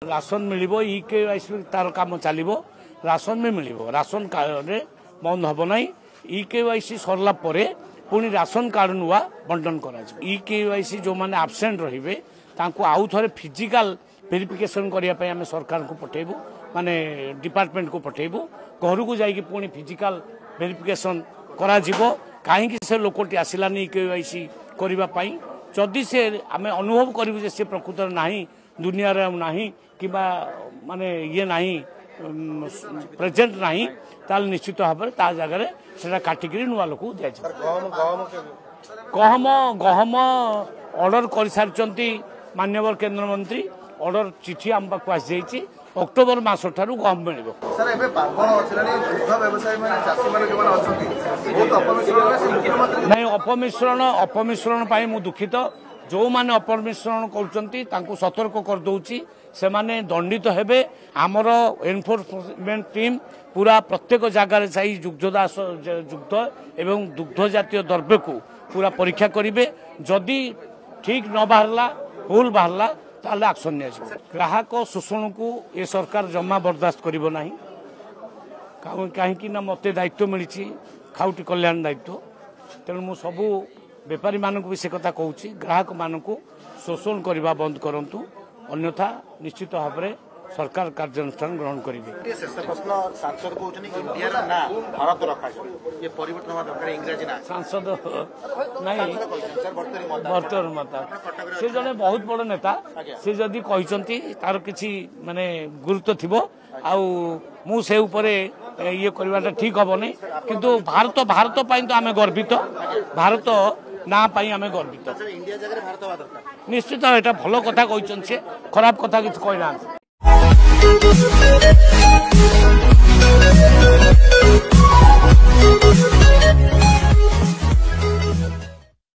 Ration मिल इकेवाईसी तार काम चलो राशन भी मिल राशन कार्ड बंद हम ना इकेवाईसी सरला पुणी राशन कार्ड नुआ बंटन कर इकेवाईसी जो मैंने आबसेंट रे आउ थे फिजिकाल वेरिफिकेशन करने आम सरकार को पठेबू माने डिपार्टमेंट को पठेबू घर को जाकि पुणी फिजिकाल वेरिफिकेशन करा कहीं से लोकटी आसलानी इकेवाईसी करने जदि से आम अनुभव करूँ से प्रकृत ना दुनिया ना कि माने ये ना प्रेजेंट ना ताल निश्चित भाव में ता जगह से काटिक नुआ लोक दिया गहम गहम ऑर्डर कर सारी माननीय केंद्र मंत्री ऑर्डर चिठी आम पाक आसी अक्टोबर मास ठारू गहम मिल नहीं अपमिश्रण अपमिश्रण मु दुखित जो माने अपमिश्रण कर सतर्क कर दौची से माने दंडित हेबे आमर एनफोर्समेंट टीम पूरा प्रत्येक जगार जाई दुग्धदास दुग्ध एवं दुग्ध जातीय द्रव्य को पूरा परीक्षा करेंगे जदि ठीक न बाहरला भूल बाहरला ताले एक्शन निया ग्राहक शोषण को ये सरकार जमा बर्दाश्त करिबो नाही कहीं ना मते दायित्व मिली खाउटी कल्याण दायित्व तेणु मु सबू बेपारी मानक भी से कथा कहूँ ग्राहक मानक शोषण करने बंद करंतु अन्यथा निश्चित भाव में सरकार कार्यानुष्ठान ग्रहण करेंगे। सांसद नहीं बर्तन माता से जड़े बहुत बड़ नेता से जदि कहते तार किसी माने गुरुत्व थी आउ से ये करवाटा ठीक हम नहीं किंतु भारत भारत तो आम गर्वित भारत ना आम गर्वित निश्चित एटा भल कथा कहते खराब कथा किसी कहना।